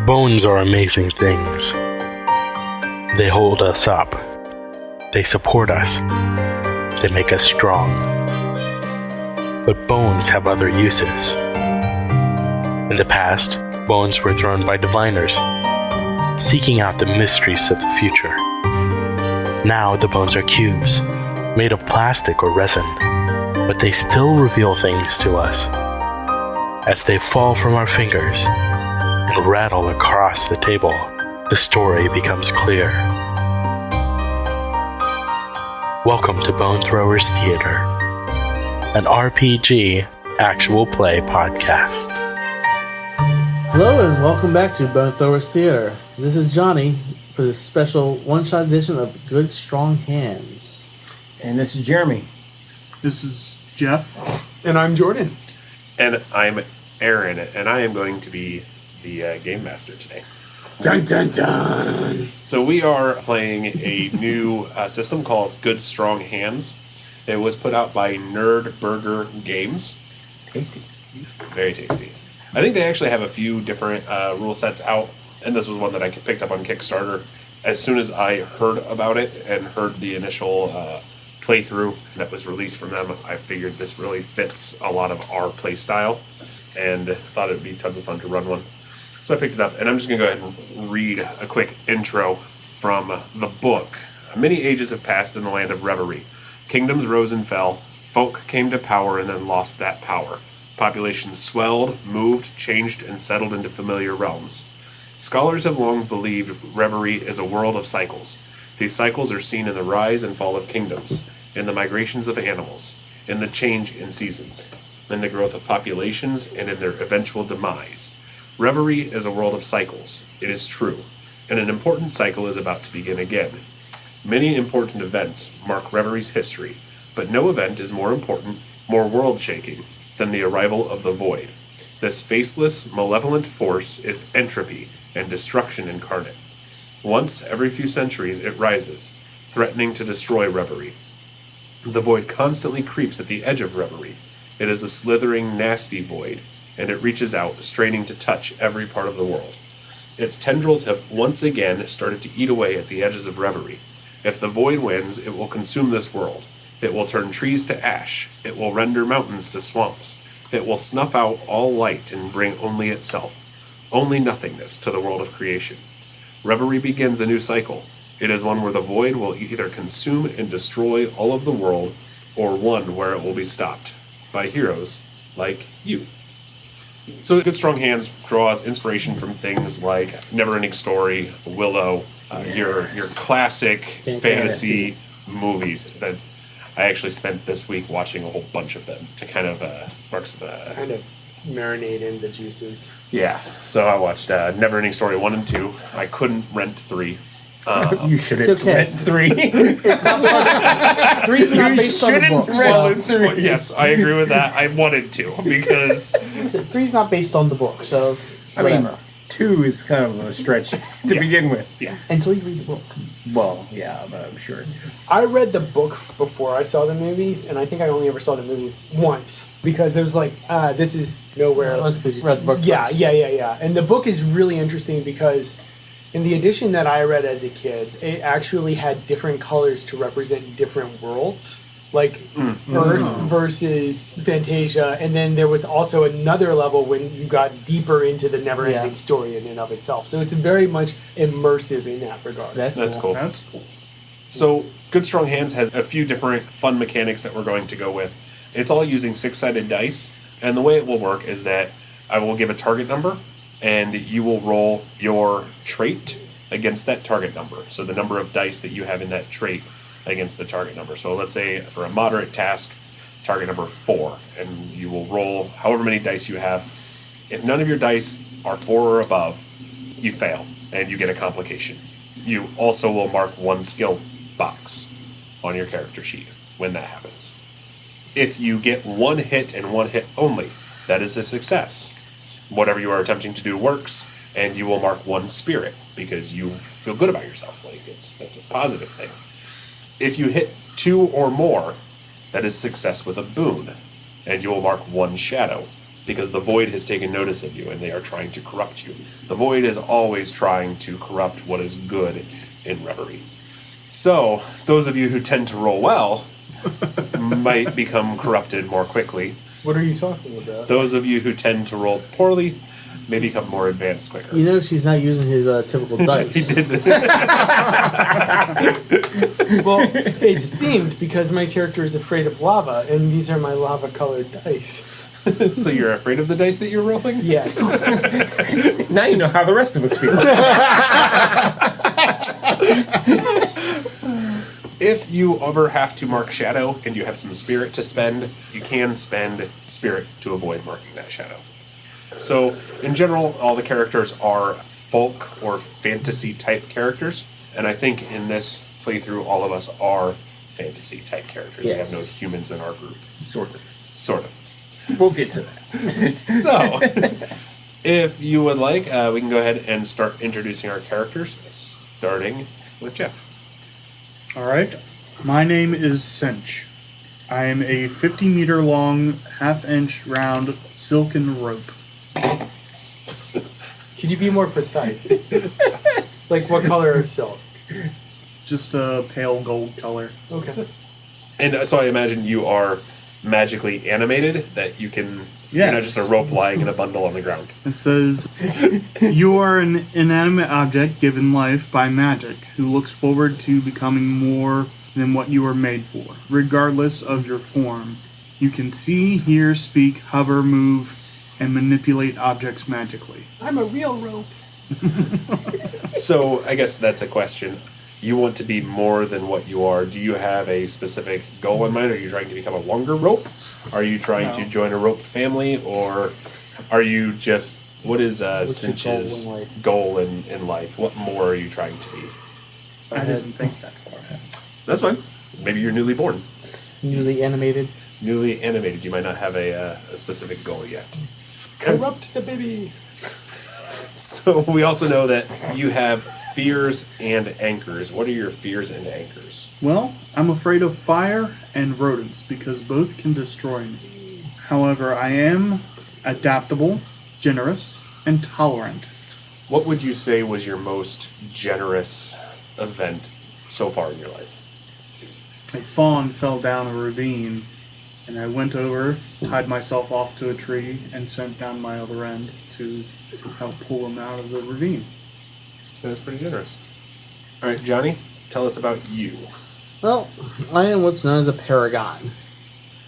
Bones are amazing things. They hold us up. They support us. They make us strong. But bones have other uses. In the past, bones were thrown by diviners, seeking out the mysteries of the future. Now the bones are cubes, made of plastic or resin, but they still reveal things to us. As they fall from our fingers and rattle across the table, the story becomes clear. Welcome to Bone Throwers Theater, an RPG actual play podcast. Hello and welcome back to Bone Throwers Theater. This is Johnny for this special one-shot edition of Good Strong Hands. And this is Jeremy. This is Jeff. And I'm Jordan. And I'm Aaron, and I am going to be the game master today. Dun dun dun! So we are playing a new system called Good Strong Hands. It was put out by Nerd Burger Games. Tasty. Very tasty. I think they actually have a few different rule sets out, and this was one that I picked up on Kickstarter. As soon as I heard about it and heard the initial playthrough that was released from them, I figured this really fits a lot of our play style and thought it would be tons of fun to run one. So I picked it up, and I'm just going to go ahead and read a quick intro from the book. Many ages have passed in the land of reverie. Kingdoms rose and fell. Folk came to power and then lost that power. Populations swelled, moved, changed, and settled into familiar realms. Scholars have long believed reverie is a world of cycles. These cycles are seen in the rise and fall of kingdoms, in the migrations of animals, in the change in seasons, in the growth of populations, and in their eventual demise. Reverie is a world of cycles. It is true. And an important cycle is about to begin again. Many important events mark reverie's history, but no event is more important, more world-shaking, than the arrival of the void. This faceless, malevolent force is entropy and destruction incarnate. Once every few centuries it rises, threatening to destroy reverie. The void constantly creeps at the edge of reverie. It is a slithering, nasty void, and it reaches out, straining to touch every part of the world. Its tendrils have once again started to eat away at the edges of reverie. If the void wins, it will consume this world. It will turn trees to ash. It will render mountains to swamps. It will snuff out all light and bring only itself, only nothingness to the world of creation. Reverie begins a new cycle. It is one where the void will either consume and destroy all of the world, or one where it will be stopped by heroes like you. So Good Strong Hands draws inspiration from things like Neverending Story, Willow, your classic fantasy movies that I actually spent this week watching a whole bunch of them to kind of spark some... kind of marinate in the juices. Yeah, so I watched Neverending Story 1 and 2. I couldn't rent 3. You shouldn't rent 3. It's not 3 is not based on the book. Well, yes, I agree with that. I wanted to, because... 3 is not based on the book, so whatever. I mean, 2 is kind of a stretch to begin with. Yeah. Until you read the book. Well, yeah, but I'm sure. I read the book before I saw the movies, and I think I only ever saw the movie once because it was like, this is nowhere. That's because you read the book Yeah, first. yeah. And the book is really interesting because in the edition that I read as a kid, it actually had different colors to represent different worlds. Like Earth versus Fantasia, and then there was also another level when you got deeper into the never-ending story in and of itself. So it's very much immersive in that regard. That's cool. That's cool. So Good Strong Hands has a few different fun mechanics that we're going to go with. It's all using 6-sided dice, and the way it will work is that I will give a target number, and you will roll your trait against that target number. So the number of dice that you have in that trait against the target number. So let's say for a moderate task, target number 4, and you will roll however many dice you have. If none of your dice are 4 or above, you fail, and you get a complication. You also will mark 1 skill box on your character sheet when that happens. If you get 1 hit and 1 hit only, that is a success. Whatever you are attempting to do works, and you will mark 1 spirit, because you feel good about yourself. That's a positive thing. If you hit 2 or more, that is success with a boon, and you will mark 1 shadow. because the void has taken notice of you and they are trying to corrupt you. The void is always trying to corrupt what is good in Reverie. So, those of you who tend to roll well might become corrupted more quickly. What are you talking about? Those of you who tend to roll poorly may become more advanced quicker. You know she's not using his typical dice. He did Well, it's themed because my character is afraid of lava, and these are my lava-colored dice. So you're afraid of the dice that you're rolling? Yes. Now you know how the rest of us feel. If you ever have to mark shadow and you have some spirit to spend, you can spend spirit to avoid marking that shadow. So, in general, all the characters are folk or fantasy type characters, and I think in this playthrough, all of us are fantasy type characters. Yes. We have no humans in our group. Sort of. Sort of. We'll get to that. So, if you would like, we can go ahead and start introducing our characters, starting with Jeff. All right. My name is Cinch. I am a 50-meter long, half-inch round silken rope. Could you be more precise? Like what color of silk? Just a pale gold color. Okay. And so I imagine you are magically animated, that you can, you're not Yes. just a rope lying in a bundle on the ground. It says, you are an inanimate object given life by magic who looks forward to becoming more than what you were made for, regardless of your form. You can see, hear, speak, hover, move, and manipulate objects magically. I'm a real rope. So I guess that's a question. You want to be more than what you are. Do you have a specific goal in mind? Are you trying to become a longer rope? Are you trying to join a rope family? Or are you just, what is What's your Cinch's goal in life? goal in life? What more are you trying to be? I didn't think that far ahead. That's fine. Maybe you're newly born. Newly animated. Newly animated. You might not have a specific goal yet. Corrupt the baby. So we also know that you have fears and anchors. What are your fears and anchors? Well, I'm afraid of fire and rodents because both can destroy me. However, I am adaptable, generous, and tolerant. What would you say was your most generous event so far in your life? A fawn fell down a ravine, and I went over, tied myself off to a tree, and sent down my other end to help pull him out of the ravine. So that's pretty generous. All right, Johnny, tell us about you. Well, I am what's known as a paragon.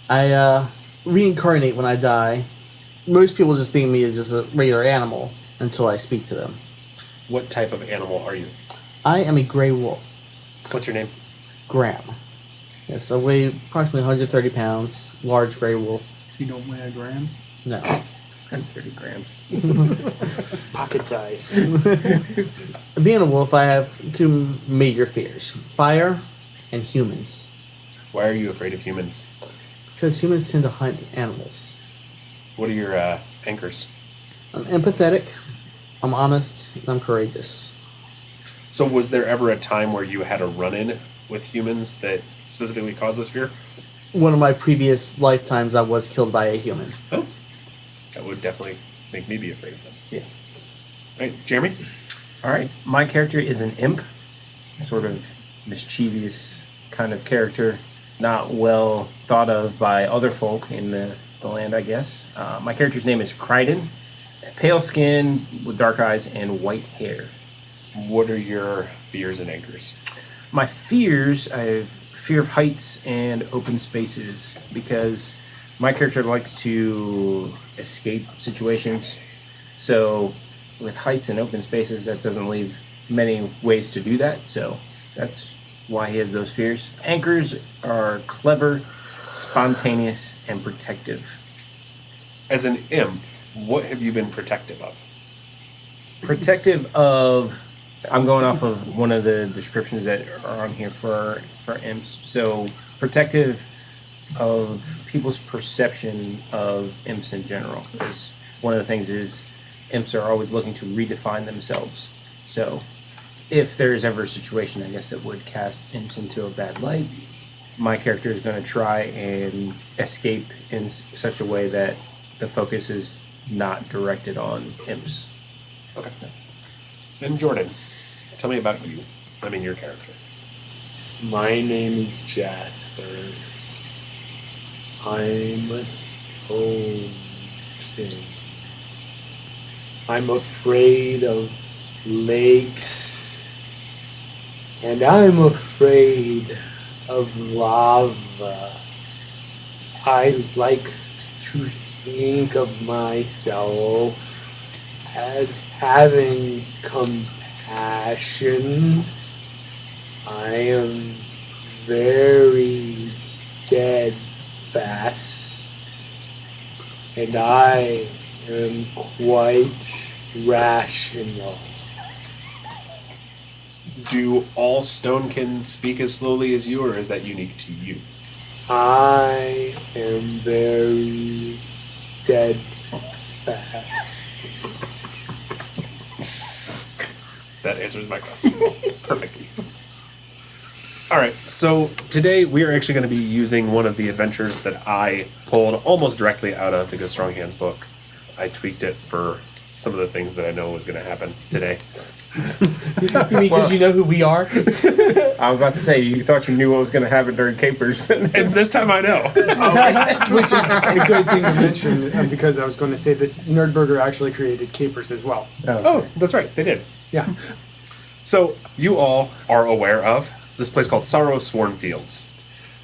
I reincarnate when I die. Most people just think of me as just a regular animal until I speak to them. What type of animal are you? I am a gray wolf. What's your name? Graham. Yes, I weigh approximately 130 pounds. Large gray wolf. You don't weigh a gram? No. 130 grams. Pocket size. Being a wolf, I have two major fears. Fire and humans. Why are you afraid of humans? Because humans tend to hunt animals. What are your anchors? I'm empathetic, I'm honest, and I'm courageous. So was there ever a time where you had a run-in with humans that specifically caused this fear? One of my previous lifetimes, I was killed by a human. Oh, that would definitely make me be afraid of them. Yes. All right, Jeremy? All right. My character is an imp, sort of mischievous kind of character, not well thought of by other folk in the land, I guess. My character's name is Kryden, pale skin with dark eyes and white hair. What are your fears and anchors? My fears, I have fear of heights and open spaces because my character likes to escape situations. So with heights and open spaces, that doesn't leave many ways to do that. So that's why he has those fears. Anchors are clever, spontaneous, and protective. As an imp, what have you been protective of? Protective of, I'm going off of one of the descriptions that are on here for imps. So protective of people's perception of imps in general, because one of the things is imps are always looking to redefine themselves. So if there's ever a situation, I guess, that would cast imps into a bad light, my character is going to try and escape in such a way that the focus is not directed on imps. Okay. And Jordan, tell me about you. I mean, your character. My name is Jasper. I'm a stone king. I'm afraid of lakes. And I'm afraid of lava. I like to think of myself as having compassion. I am very steadfast, and I am quite rational. Do all Stonekins speak as slowly as you, or is that unique to you? I am very steadfast. That answers my question perfectly. All right, so today we are actually going to be using one of the adventures that I pulled almost directly out of the Good Strong Hands book. I tweaked it for some of the things that I know was going to happen today. You mean because you know who we are? I was about to say, you thought you knew what was going to happen during Capers, but And this time I know. Which is a good thing to mention because I was going to say this Nerdburger actually created Capers as well. Oh, that's right, they did. Yeah. So, you all are aware of this place called Sorrow Sworn Fields.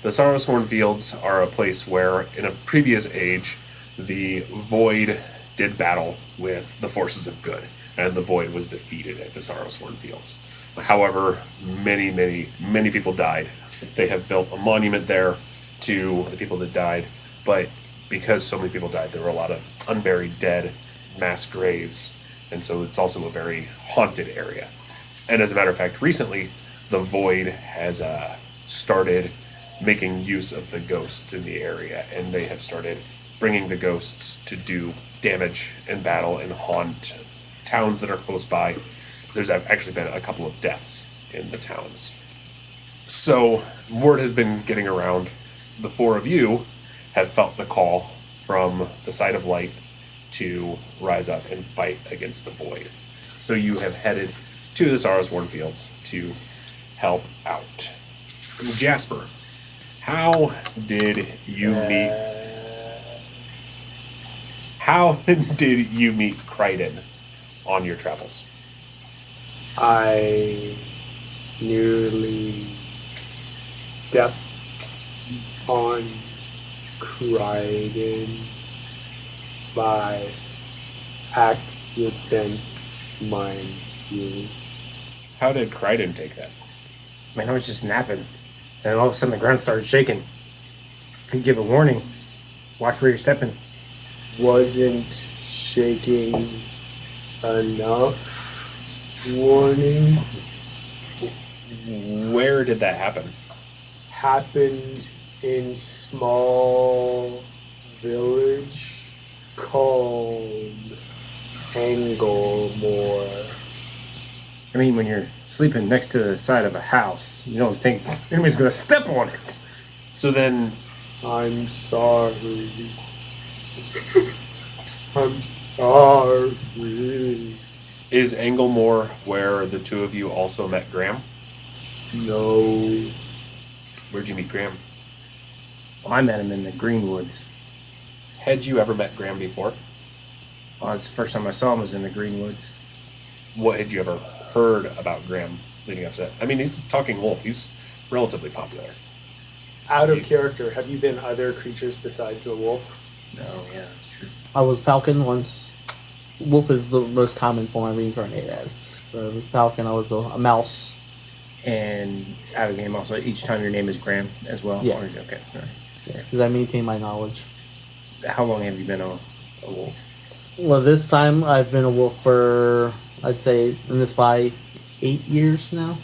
The Sorrow Sworn Fields are a place where, in a previous age, the Void did battle with the forces of good, and the Void was defeated at the Sorrow Sworn Fields. However, many people died. They have built a monument there to the people that died, but because so many people died, there were a lot of unburied dead, mass graves, and so it's also a very haunted area. And as a matter of fact, recently, the Void has started making use of the ghosts in the area, and they have started bringing the ghosts to do damage and battle and haunt towns that are close by. There's actually been a couple of deaths in the towns. So, word has been getting around. The four of you have felt the call from the side of light to rise up and fight against the Void. So you have headed to the Sorrow Sworn Fields to help out. Jasper, how did you meet... How did you meet Kryden on your travels? I nearly stepped on Kryden by accident, mind you. How did Kryden take that? man, I was just napping, and all of a sudden the ground started shaking. Couldn't give a warning. Watch where you're stepping. Wasn't shaking enough warning. Where did that happen? Happened in small village called Anglemore. I mean, when you're sleeping next to the side of a house, you don't think anybody's gonna step on it. So then, I'm sorry. I'm sorry. is Anglemore where the two of you also met Graham? No. Where'd you meet Graham? Well, I met him in the Greenwoods. Had you ever met Graham before? Well, that's the first time I saw him was in the Greenwoods. What had you ever heard about Graham leading up to that? I mean, he's a talking wolf. He's relatively popular. Out of character, have you been other creatures besides the wolf? No, yeah, that's true. I was Falcon once. Wolf is the most common form I reincarnated as. But with Falcon, I was a mouse. And out of game also, each time your name is Graham as well? Yeah. Or, okay, all right. Because I maintain my knowledge. How long have you been a wolf? Well, this time I've been a wolf for, I'd say, in this by 8 years now.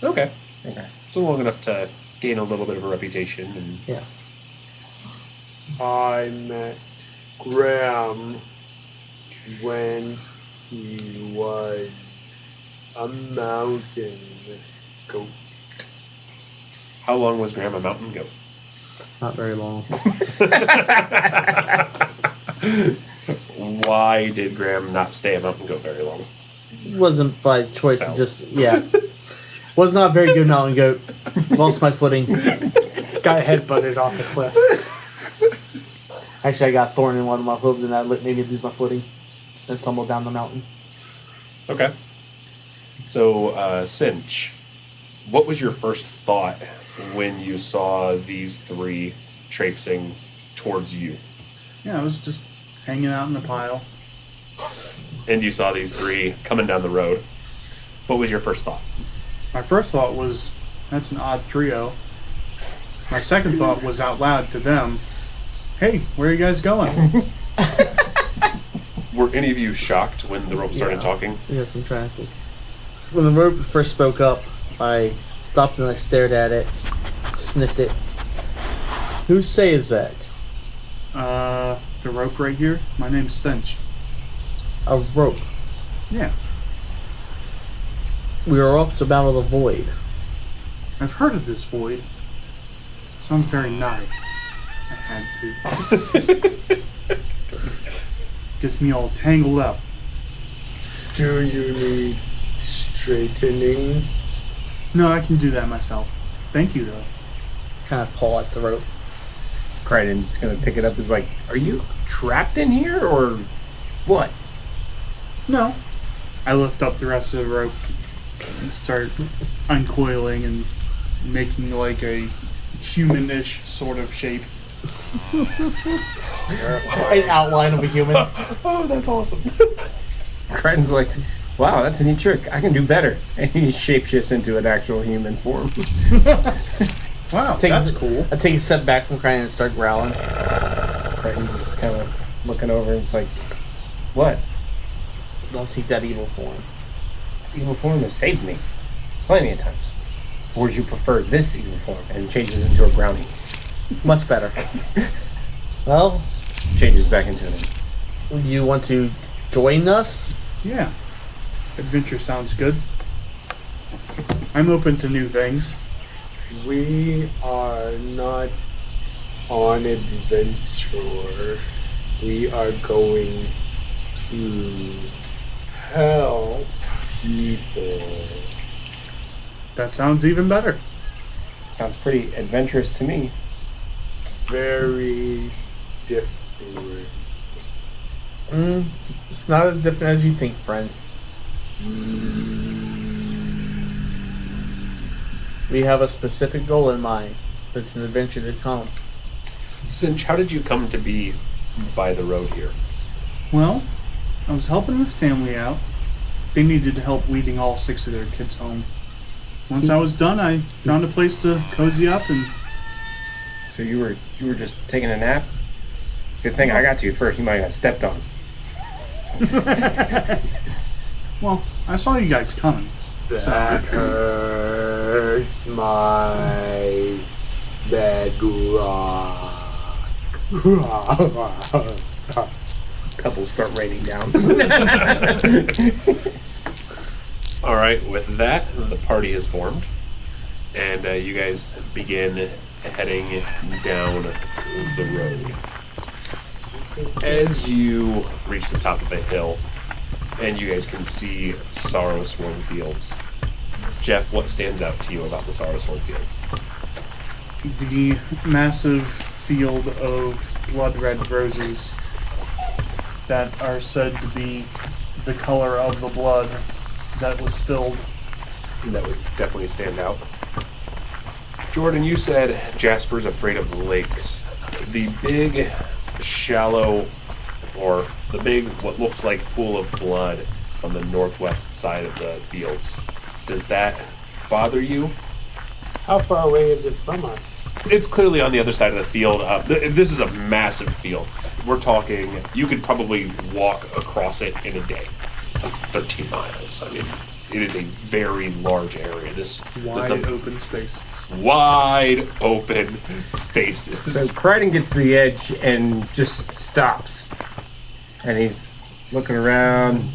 Okay. Okay. So long enough to gain a little bit of a reputation. And Yeah. I met Graham when he was a mountain goat. how long was Graham a mountain goat? Not very long. Why did Graham not stay a mountain goat very long? Wasn't by choice. Fell. Just was not a very good mountain goat. Lost my footing. Got headbutted off the cliff. Actually, I got a thorn in one of my hooves, and that made me lose my footing and tumble down the mountain. Okay. So, Cinch, what was your first thought when you saw these three traipsing towards you? Yeah, I was just hanging out in the pile. And you saw these three coming down the road. What was your first thought? My first thought was, that's an odd trio. My second thought was out loud to them, hey, where are you guys going? Were any of you shocked when the rope started talking? Yes, I'm trying to think. When the rope first spoke up, I stopped and I stared at it, sniffed it. Who says that? The rope right here, my name's Cinch. A rope. Yeah, We are off to battle the void. I've heard of this void. Sounds very naughty. I had to. Gets me all tangled up. Do you need straightening? No, I can do that myself. Thank you, though. Kind of pull at the rope. Kryden's gonna pick it up. Is like, are you trapped in here or what? No. I lift up the rest of the rope and start uncoiling and making like a human-ish sort of shape. An outline of a human. Oh, that's awesome. Kryden's like, wow, that's a neat trick. I can do better. And he shapeshifts into an actual human form. Wow, Take that's a- cool. I take a step back from crying and start growling. Kryden's just kind of looking over and it's like, what? Don't take that evil form. This evil form has saved me plenty of times. Or would you prefer this evil form? And changes into a brownie. Much better. Well, Changes back into an you want to join us? Yeah. Adventure sounds good. I'm open to new things. We are not on adventure. We are going to help people. That sounds even better. Sounds pretty adventurous to me. Very different. It's not as different as you think, friend. We have a specific goal in mind. It's an adventure to come. Cinch, how did you come to be by the road here? Well, I was helping this family out. They needed help leading all 6 of their kids home. Once I was done, I found a place to cozy up and... So you were just taking a nap? Good thing I got to you first. You might have got stepped on. Well, I saw you guys coming. That hurts my bedrock. Couples start writing down. All right, with that, the party is formed, and you guys begin heading down the road. As you reach the top of a hill, and you guys can see sorrow-sworn fields. Jeff, what stands out to you about the sorrow-sworn fields? The massive field of blood-red roses that are said to be the color of the blood that was spilled. That would definitely stand out. Jordan, you said Jasper's afraid of lakes. The big, shallow, or the big, what looks like pool of blood on the northwest side of the fields. Does that bother you? How far away is it from us? It's clearly on the other side of the field. This is a massive field. We're talking, you could probably walk across it in a day. 13 miles. I mean, it is a very large area. Wide open spaces. Wide open spaces. So Kryden gets to the edge and just stops. And he's looking around,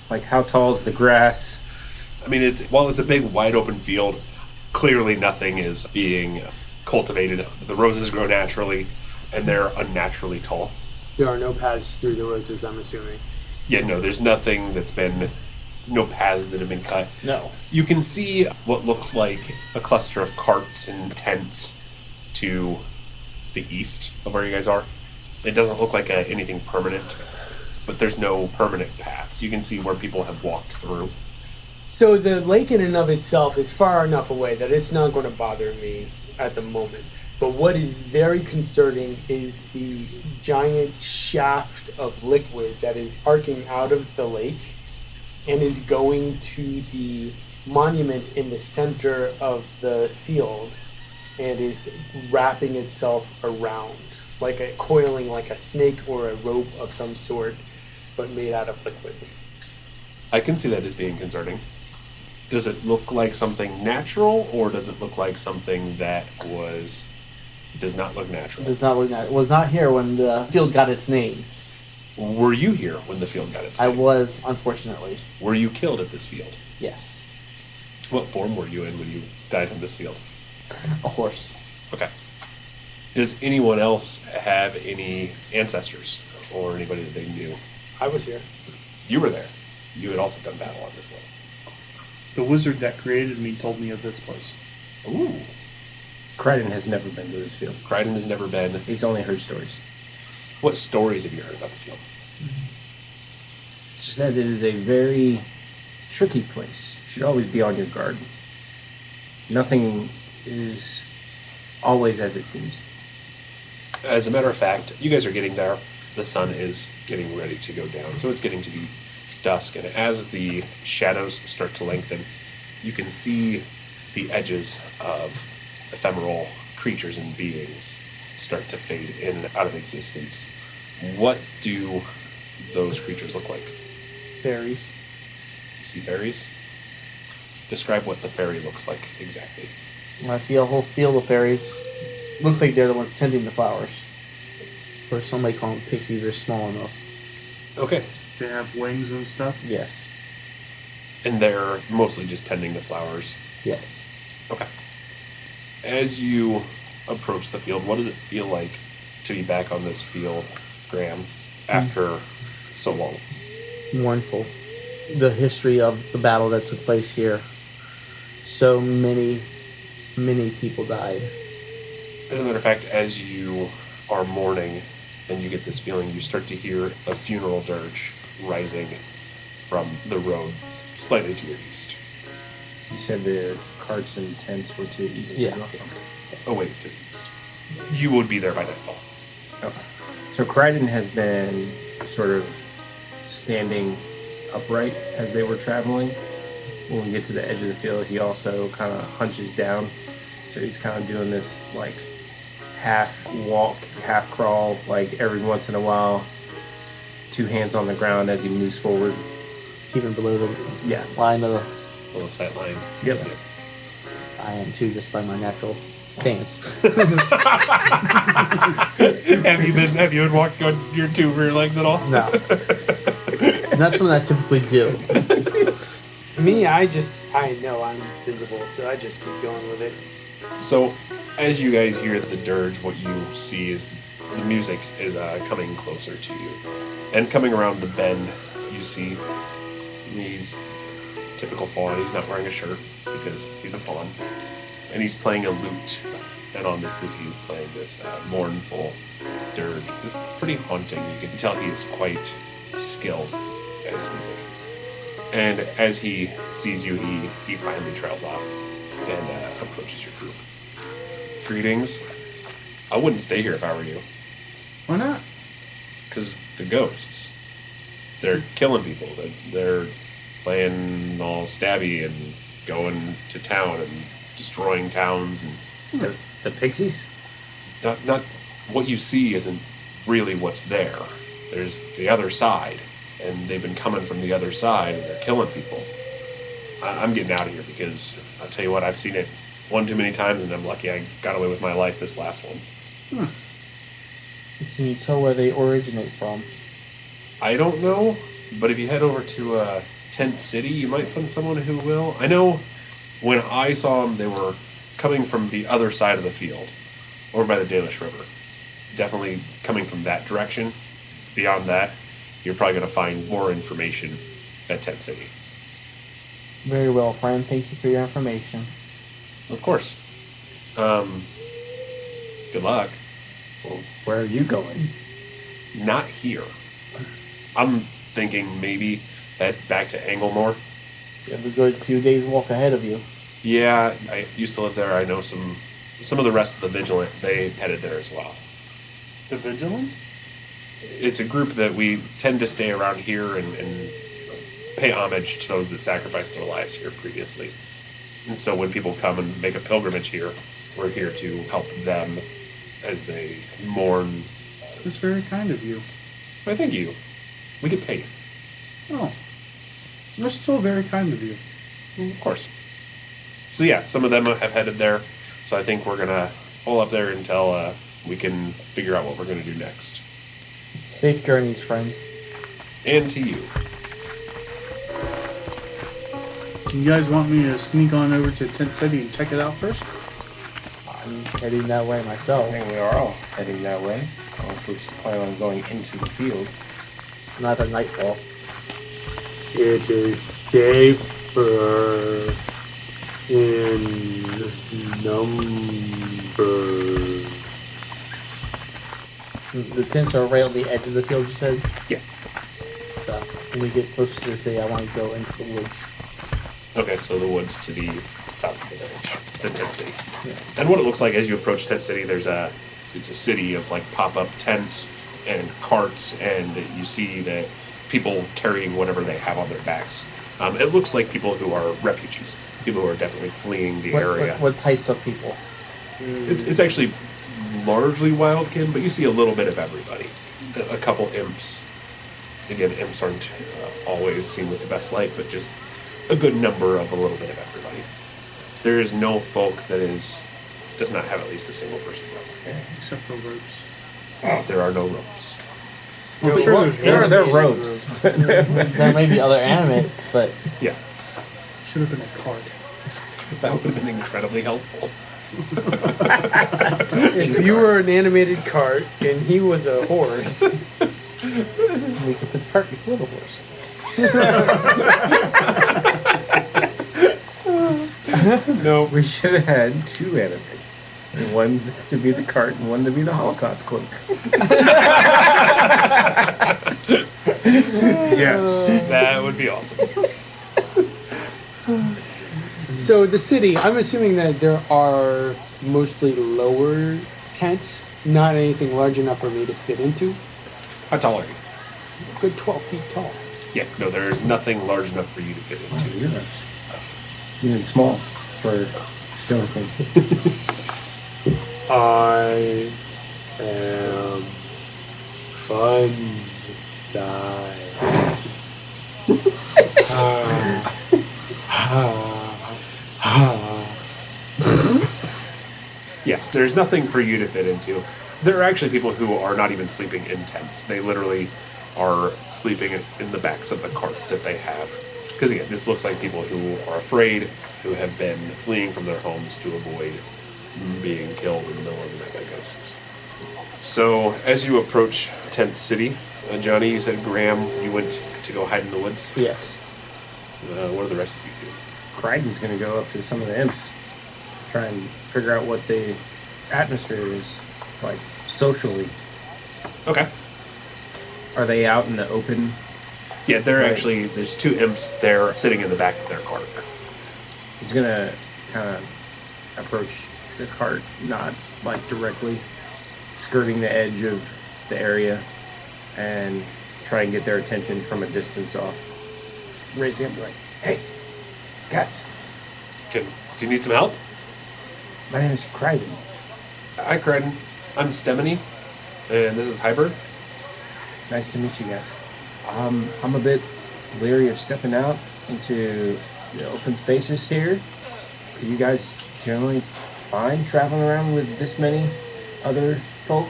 like, how tall is the grass? I mean, while it's a big, wide open field, clearly nothing is being cultivated. The roses grow naturally, and they're unnaturally tall. There are no paths through the roses, I'm assuming. Yeah, no, there's nothing that's been, no paths that have been cut. No. You can see what looks like a cluster of carts and tents to the east of where you guys are. It doesn't look like anything permanent, but there's no permanent paths. You can see where people have walked through. So the lake in and of itself is far enough away that it's not going to bother me at the moment. But what is very concerning is the giant shaft of liquid that is arcing out of the lake and is going to the monument in the center of the field and is wrapping itself around, coiling like a snake or a rope of some sort, but made out of liquid. I can see that as being concerning. Does it look like something natural, or does it look like something that does not look natural? Does not look nice. Was not here when the field got its name. Were you here when the field got its I name? was, unfortunately. Were you killed at this field? Yes. What form were you in when you died in this field? A horse. Okay. Does anyone else have any ancestors or anybody that they knew? I was here. You were there. You had also done battle on this one. The wizard that created me told me of this place. Ooh. Kryden has never been to this field. Kryden has never been. He's only heard stories. What stories have you heard about the field? Just that it is a very tricky place. You should always be on your guard. Nothing is always as it seems. As a matter of fact, you guys are getting there. The sun is getting ready to go down, so it's getting to be dusk. And as the shadows start to lengthen, you can see the edges of ephemeral creatures and beings start to fade in and out of existence. What do those creatures look like? Fairies. You see fairies? Describe what the fairy looks like exactly. I see a whole field of fairies. Look like they're the ones tending the flowers. Or some may call them pixies. They're small enough. Okay. They have wings and stuff. Yes. And they're mostly just tending the flowers. Yes. Okay. As you approach the field, what does it feel like to be back on this field, Graham, after so long? Mournful. The history of the battle that took place here. So many people died. As a matter of fact, as you are mourning and you get this feeling, you start to hear a funeral dirge rising from the road slightly to your east. You said the carts and tents were to the east Yeah. as well? A ways to the east. You would be there by nightfall. Okay. So Kryden has been sort of standing upright as they were traveling. When we get to the edge of the field, he also kind of hunches down. So he's kind of doing this like half walk, half crawl, like every once in a while, 2 hands on the ground as he moves forward. Keeping below the Yeah. line of the... Little sight line. Yep. I am too, just by my natural stance. Have you been walking on your 2 rear legs at all? No. And that's something I typically do. Me, I know I'm visible, so I just keep going with it. So, as you guys hear the dirge, what you see is the music is coming closer to you. And coming around the bend, you see he's typical fawn. He's not wearing a shirt because he's a fawn. And he's playing a lute. And on this lute, he's playing this mournful dirge. It's pretty haunting. You can tell he is quite skilled at his music. And as he sees you, he finally trails off and approaches your group. Greetings. I wouldn't stay here if I were you. Why not? Because the ghosts, they're killing people. They're playing all stabby and going to town and destroying towns. And The pixies? not what you see isn't really what's there. There's the other side. And they've been coming from the other side, and they're killing people. I'm getting out of here because I'll tell you what, I've seen it one too many times, and I'm lucky I got away with my life this last one. Can you tell where they originate from? I don't know, but if you head over to Tent City, you might find someone who will. I know when I saw them, they were coming from the other side of the field, over by the Dalish River. Definitely coming from that direction. beyond that, you're probably going to find more information at Tent City. Very well, friend. Thank you for your information. Of course. Good luck. Well, where are you going? Not here. I'm thinking maybe head back to Anglemore. You have a good 2 days walk ahead of you. Yeah, I used to live there. I know some of the rest of the Vigilant. They headed there as well. The Vigilant? It's a group that we tend to stay around here and pay homage to those that sacrificed their lives here previously. And so when people come and make a pilgrimage here, we're here to help them as they mourn. That's very kind of you. I thank you. We get paid. Oh. That's still very kind of you. Of course. So yeah, some of them have headed there. So I think we're going to hold up there until we can figure out what we're going to do next. Safe journeys, friend. And to you. You guys want me to sneak on over to Tent City and check it out first? I'm heading that way I myself. think we are all heading that way. Unless we plan on going into the field. Not at nightfall. It is safer in number. The tents are right on the edge of the field, you said? Yeah. So when we get closer to the city, I want to go into the woods. Okay, so the woods to the south of the village, the Tent City. Yeah. And what it looks like as you approach Tent City, it's a city of like pop-up tents and carts, and you see that people carrying whatever they have on their backs. It looks like people who are refugees, people who are definitely fleeing the area. What types of people? It's actually largely wildkin, but you see a little bit of everybody. A couple imps. Again, imps aren't always seen with the best light, but just a good number of a little bit of everybody. There is no folk that does not have at least a single person present. Except for ropes. There are no ropes. I'm sure there's There are ropes. There may be other animates, but Yeah, Should have been a cart. that would have been incredibly helpful. If you were an animated cart and he was a horse, we could put the cart before the horse. No, we should have had two animates. One to be the cart and one to be the Holocaust cloak. Yes, that would be awesome. so the city, I'm assuming that there are mostly lower tents, not anything large enough for me to fit into. How tall are you? A good 12 feet tall. Yeah, no, there is nothing large enough for you to fit into. You're nice. Even small for Stone King. I am fun sized. Yes, there's nothing for you to fit into. There are actually people who are not even sleeping in tents. They literally are sleeping in the backs of the carts that they have. Because again, this looks like people who are afraid, who have been fleeing from their homes to avoid being killed in the middle of the night by ghosts. So, as you approach Tent City, Johnny, you said Graham, you went to go hide in the woods. Yes. What do the rest of you do? Kryden's gonna go up to some of the imps, try and figure out what the atmosphere is like socially. Okay. Are they out in the open? Yeah, they're Right. actually, there's two imps there sitting in the back of their cart. He's gonna kind of approach the cart, not like directly, skirting the edge of the area, and try and get their attention from a distance off. Raise him, like, "Hey, guys, Do you need some help? my name is Kryden. Hi, Kryden. I'm Stemony, and this is Hybrid. Nice to meet you guys. I'm a bit leery of stepping out into the open spaces here. Are you guys generally fine traveling around with this many other folk?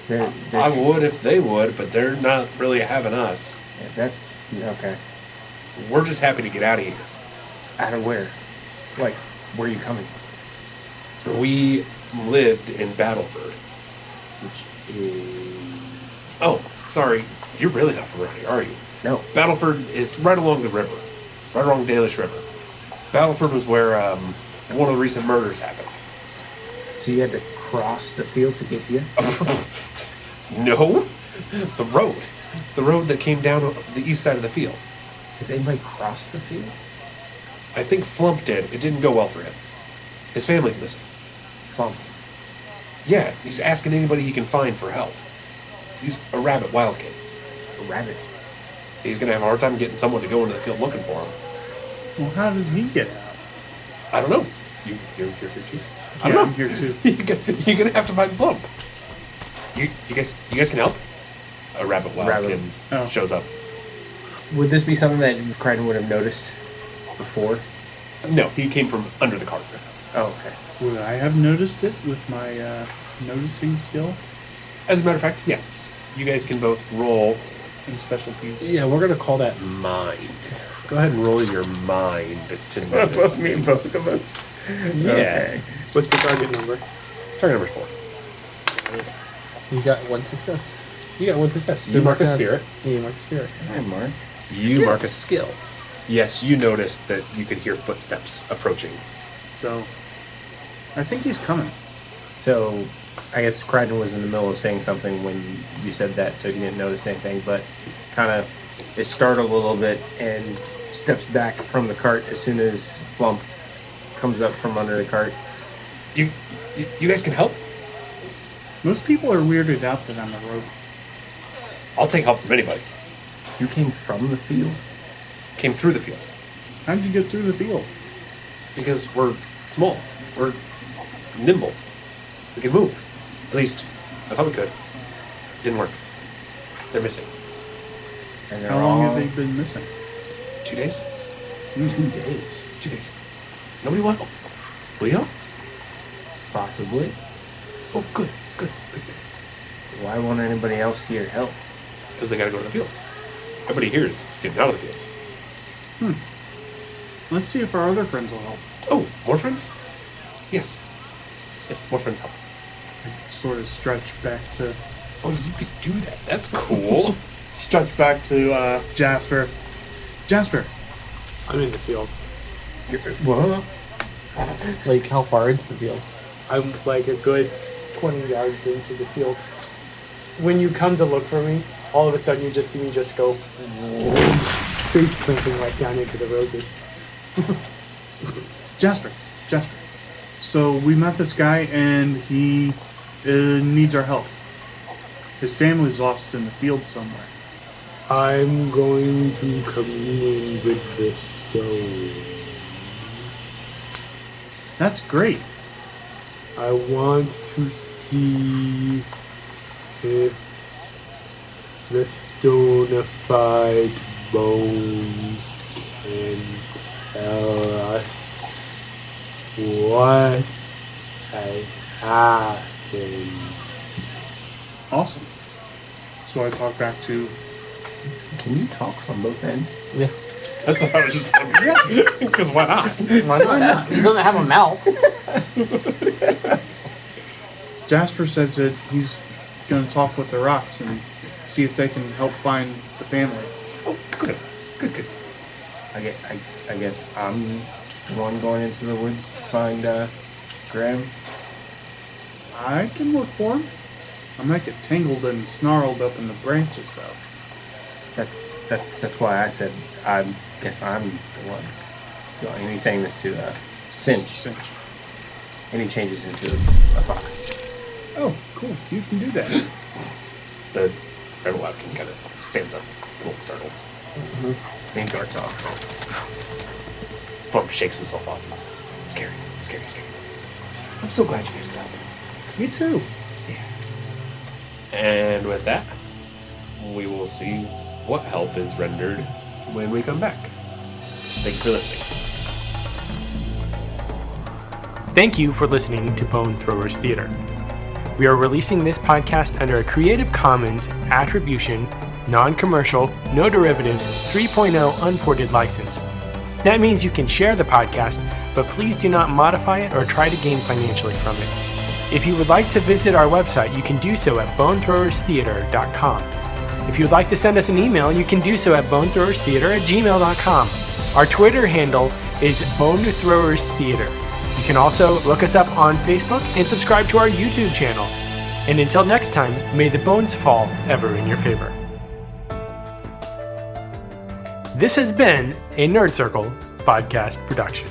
I would if they would, but they're not really having us. Okay. We're just happy to get out of here. Out of where? Like, where are you coming from? We lived in Battleford. Which is... Oh, Sorry, you're really not from around here, are you? No. Battleford is right along the river. Right along Dalish River. Battleford was where one of the recent murders happened. So you had to cross the field to get here? No. The road. The road that came down the east side of the field. Has anybody crossed the field? I think Flump did. It didn't go well for him. His family's missing. Flump. Yeah, he's asking anybody he can find for help. He's a rabbit wild kid. A rabbit. He's gonna have a hard time getting someone to go into the field looking for him. Well, how did he get out? I don't know. You're here too? I Yeah, don't I'm know. here too. You're gonna have to find Flump. You guys can help? A rabbit wild Rabbit. kid shows up. Would this be something that Kryden would have noticed before? No, he came from under the cart. Oh, okay. Would I have noticed it with my noticing skill As a matter of fact, yes. You guys can both roll. and specialties? Yeah, we're gonna call that mind. Go ahead and roll your mind to notice. both of us. Yeah. Okay. What's the target number? Target number's 4. You got 1 success. You got 1 success. So You mark a has- spirit. Yeah, you mark a spirit. Hi, Mark. You mark a skill. Yes, you noticed that you could hear footsteps approaching. So, I think he's coming. So, I guess Kryden was in the middle of saying something when you said that, so he didn't notice anything, but kind of is startled a little bit and steps back from the cart as soon as Flump comes up from under the cart. You guys can help? Most people are weirded out that I'm a rogue. I'll take help from anybody. You came from the field? Came through the field. How'd you get through the field? Because we're small. We're nimble. We can move. At least, I thought we could. Didn't work. They're missing. And they're How long all have they been missing? 2 days? 2 days. 2 days. Nobody will help. Will you help? Possibly. Oh, good. Why won't anybody else here help? Because they gotta go to the fields. Everybody here is getting out of the fields. Let's see if our other friends will help. Oh, more friends? Yes. Yes, more friends help. Sort of stretch back to Oh, you could do that. That's cool. Jasper. Jasper, I'm in the field. What? Like, how far into the field? I'm like a good 20 yards into the field. When you come to look for me, all of a sudden you just see me just go face planting right down into the roses. Jasper. So we met this guy and he needs our help. His family's lost in the field somewhere. I'm going to come in with the stones. That's great. I want to see if the stonified bones can tell us what has happened. Awesome. So I talk back to Can you talk from both ends? Yeah. That's what I was just wondering. Because why not? Why not? He doesn't have a mouth. Jasper says that he's going to talk with the rocks and see if they can help find the family. Oh, good. I guess I'm the one going into the woods to find Graham. I can look for him. I might get tangled and snarled up in the branches, though. That's why I said I guess I'm the one. And he's saying this to Cinch, and he changes into a fox. Oh, cool. You can do that. The red Lapkin kind of stands up, a little startled. And he darts off. Flump shakes himself off. Scary. I'm so glad you guys could help. Me too. And with that, we will see what help is rendered when we come back. Thank you for listening. Thank you for listening to Bone Throwers Theater. We are releasing this podcast under a Creative Commons Attribution, Non-Commercial, No Derivatives 3.0 Unported license. That means you can share the podcast, but please do not modify it or try to gain financially from it. If you would like to visit our website, you can do so at bonethrowerstheater.com. If you'd like to send us an email, you can do so at bonethrowerstheater@gmail.com. Our Twitter handle is bonethrowerstheater. You can also look us up on Facebook and subscribe to our YouTube channel. And until next time, may the bones fall ever in your favor. This has been a Nerd Circle podcast production.